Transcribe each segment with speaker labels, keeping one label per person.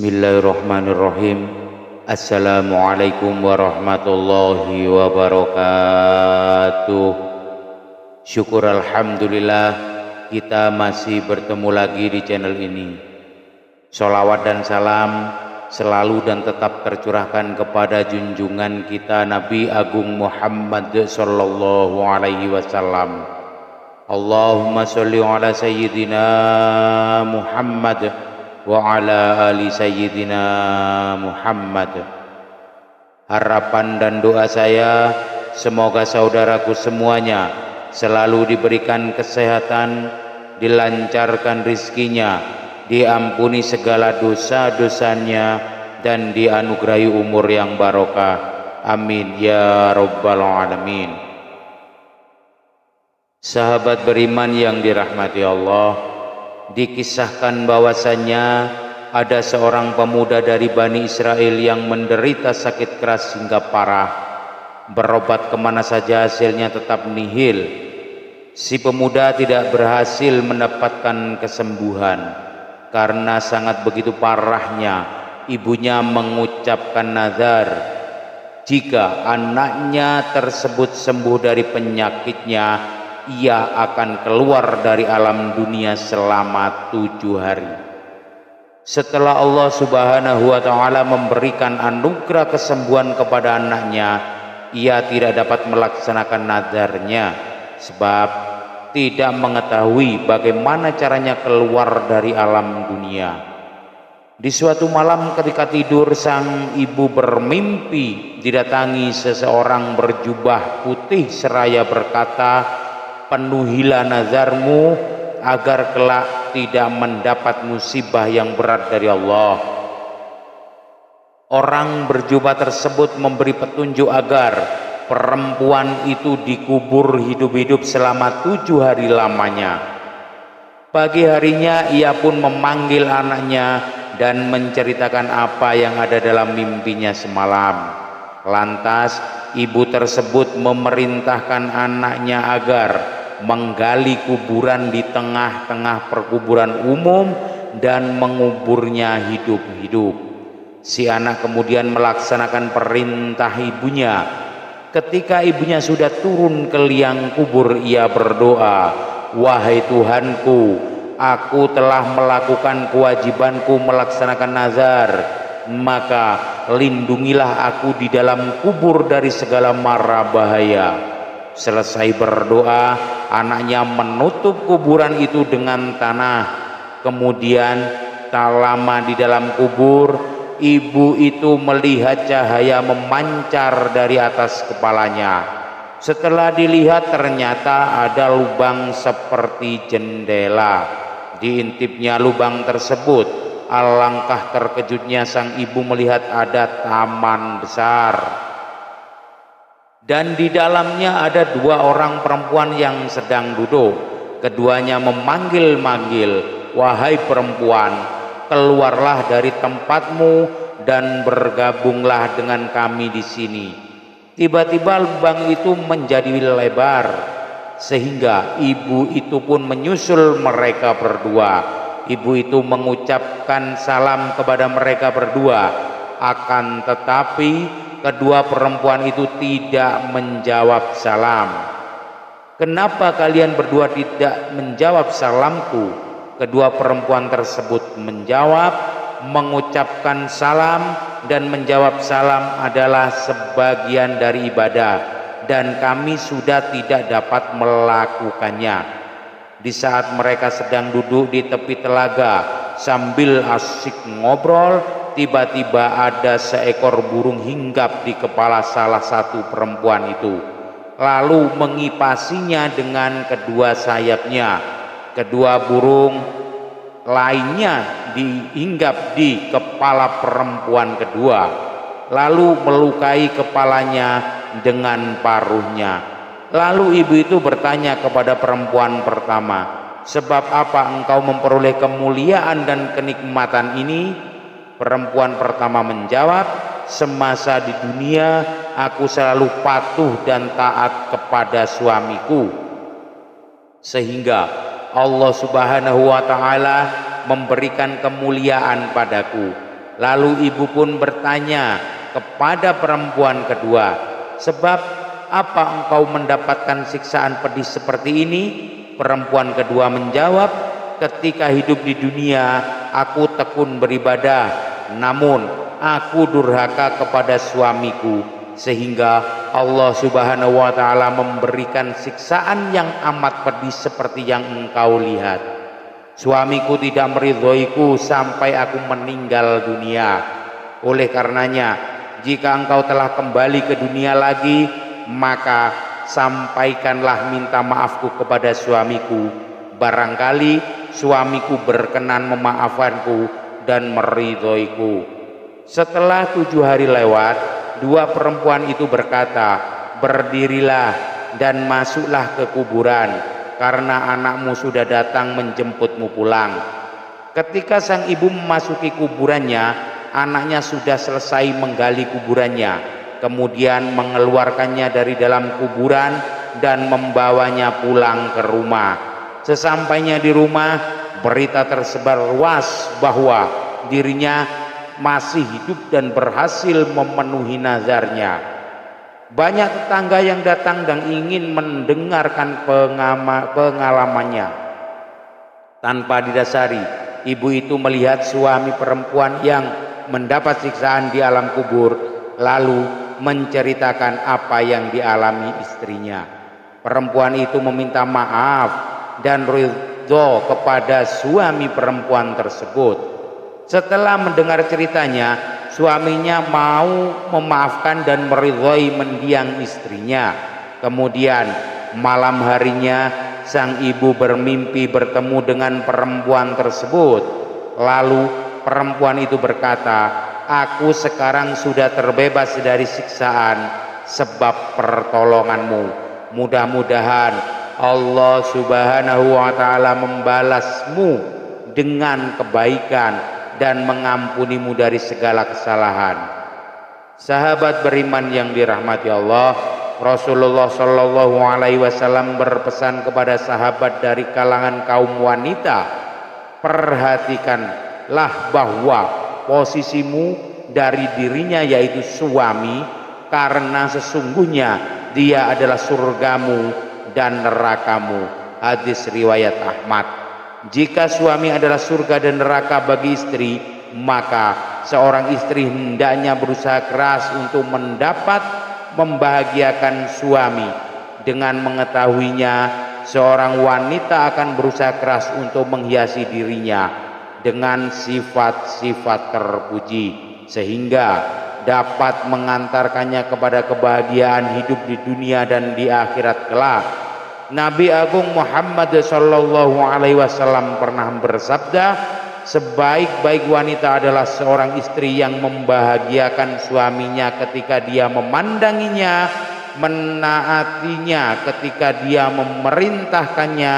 Speaker 1: Bismillahirrahmanirrahim. Assalamualaikum warahmatullahi wabarakatuh. Syukur alhamdulillah kita masih bertemu lagi di channel ini. Sholawat dan salam selalu dan tetap tercurahkan kepada junjungan kita Nabi Agung Muhammad sallallahu alaihi wasallam. Allahumma sholli ala sayyidina Muhammad wa ala ali sayyidina Muhammad. Harapan dan doa saya semoga saudaraku semuanya selalu diberikan kesehatan, dilancarkan rizkinya, diampuni segala dosa-dosanya, dan dianugerahi umur yang barokah. Amin ya rabbal alamin. Sahabat beriman yang dirahmati Allah, dikisahkan bahwasannya ada seorang pemuda dari Bani Israel yang menderita sakit keras hingga parah. Berobat kemana saja hasilnya tetap nihil. Si pemuda tidak berhasil mendapatkan kesembuhan. Karena sangat begitu parahnya, ibunya mengucapkan nazar, jika anaknya tersebut sembuh dari penyakitnya, ia akan keluar dari alam dunia selama 7 hari. Setelah Allah subhanahu wa ta'ala memberikan anugerah kesembuhan kepada anaknya, ia tidak dapat melaksanakan nadarnya sebab tidak mengetahui bagaimana caranya keluar dari alam dunia. Di suatu malam ketika tidur, sang ibu bermimpi didatangi seseorang berjubah putih seraya berkata, "Penuhilah nazarmu agar kelak tidak mendapat musibah yang berat dari Allah." Orang berjubah tersebut memberi petunjuk agar perempuan itu dikubur hidup-hidup selama 7 hari lamanya. Pagi harinya ia pun memanggil anaknya dan menceritakan apa yang ada dalam mimpinya semalam. Lantas ibu tersebut memerintahkan anaknya agar menggali kuburan di tengah-tengah perkuburan umum dan menguburnya hidup-hidup. Si anak kemudian melaksanakan perintah ibunya. Ketika ibunya sudah turun ke liang kubur, ia berdoa, "Wahai Tuhanku, aku telah melakukan kewajibanku melaksanakan nazar, maka lindungilah aku di dalam kubur dari segala mara bahaya." Selesai berdoa, anaknya menutup kuburan itu dengan tanah. Kemudian tak lama di dalam kubur, ibu itu melihat cahaya memancar dari atas kepalanya. Setelah dilihat, ternyata ada lubang seperti jendela. Diintipnya lubang tersebut, alangkah terkejutnya sang ibu melihat ada taman besar. Dan di dalamnya ada 2 orang perempuan yang sedang duduk. Keduanya memanggil-manggil, "Wahai perempuan, keluarlah dari tempatmu dan bergabunglah dengan kami di sini." Tiba-tiba lubang itu menjadi lebar, sehingga ibu itu pun menyusul mereka berdua. Ibu itu mengucapkan salam kepada mereka berdua, akan tetapi kedua perempuan itu tidak menjawab salam. "Kenapa kalian berdua tidak menjawab salamku?" Kedua perempuan tersebut menjawab, mengucapkan salam dan menjawab salam adalah sebagian dari ibadah dan kami sudah tidak dapat melakukannya. Di saat mereka sedang duduk di tepi telaga sambil asyik ngobrol, tiba-tiba ada seekor burung hinggap di kepala salah satu perempuan itu, lalu mengipasinya dengan kedua sayapnya. Kedua burung lainnya dihinggap di kepala perempuan kedua, lalu melukai kepalanya dengan paruhnya. Lalu ibu itu bertanya kepada perempuan pertama, "Sebab apa engkau memperoleh kemuliaan dan kenikmatan ini?" Perempuan pertama menjawab, "Semasa di dunia aku selalu patuh dan taat kepada suamiku, sehingga Allah subhanahu wa ta'ala memberikan kemuliaan padaku. Lalu ibu pun bertanya kepada perempuan kedua, sebab apa engkau mendapatkan siksaan pedih seperti ini? Perempuan kedua menjawab, ketika hidup di dunia aku tekun beribadah, namun aku durhaka kepada suamiku, sehingga Allah Subhanahu wa ta'ala memberikan siksaan yang amat pedih seperti yang engkau lihat. Suamiku tidak meridhoiku sampai aku meninggal dunia. Oleh karenanya, jika engkau telah kembali ke dunia lagi, maka sampaikanlah minta maafku kepada suamiku. Barangkali suamiku berkenan memaafkanku dan meridhoiku. Setelah 7 hari lewat, dua perempuan itu berkata, berdirilah dan masuklah ke kuburan, karena anakmu sudah datang menjemputmu pulang. Ketika sang ibu memasuki kuburannya, anaknya sudah selesai menggali kuburannya, kemudian mengeluarkannya dari dalam kuburan dan membawanya pulang ke rumah. Sesampainya di rumah, berita tersebar luas bahwa dirinya masih hidup dan berhasil memenuhi nazarnya. Banyak tetangga yang datang dan ingin mendengarkan pengalamannya. Tanpa didasari, ibu itu melihat suami perempuan yang mendapat siksaan di alam kubur, lalu menceritakan apa yang dialami istrinya. Perempuan itu meminta maaf dan ridho kepada suami perempuan tersebut. Setelah mendengar ceritanya, suaminya mau memaafkan dan meridhoi mendiang istrinya. Kemudian malam harinya sang ibu bermimpi bertemu dengan perempuan tersebut. Lalu perempuan itu berkata, aku sekarang sudah terbebas dari siksaan sebab pertolonganmu. Mudah-mudahan Allah Subhanahu wa ta'ala membalasmu dengan kebaikan dan mengampunimu dari segala kesalahan. Sahabat beriman yang dirahmati Allah, Rasulullah Shallallahu Alaihi Wasallam berpesan kepada sahabat dari kalangan kaum wanita, perhatikanlah bahwa posisimu dari dirinya yaitu suami, karena sesungguhnya dia adalah surgamu dan nerakamu. Hadis riwayat Ahmad. Jika suami adalah surga dan neraka bagi istri, maka seorang istri hendaknya berusaha keras untuk mendapat membahagiakan suami. Dengan mengetahuinya, seorang wanita akan berusaha keras untuk menghiasi dirinya dengan sifat-sifat terpuji, sehingga dapat mengantarkannya kepada kebahagiaan hidup di dunia dan di akhirat kelak. Nabi Agung Muhammad Sallallahu Alaihi Wasallam pernah bersabda, sebaik-baik wanita adalah seorang istri yang membahagiakan suaminya ketika dia memandanginya, menaatinya ketika dia memerintahkannya,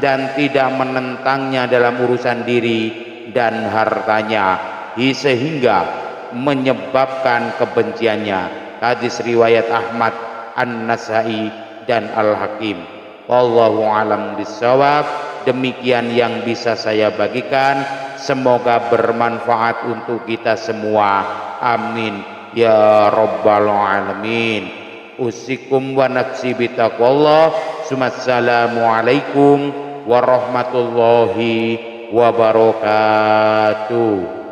Speaker 1: dan tidak menentangnya dalam urusan diri dan hartanya, sehingga menyebabkan kebenciannya. Hadis riwayat Ahmad, An-Nasai, dan Al-Hakim. Wallahu alam bisawab. Demikian yang bisa saya bagikan, semoga bermanfaat untuk kita semua, amin ya rabbal alamin. Usikum wa nafsi bitaqwallah. Assalamu alaikum warahmatullahi wabarakatuh.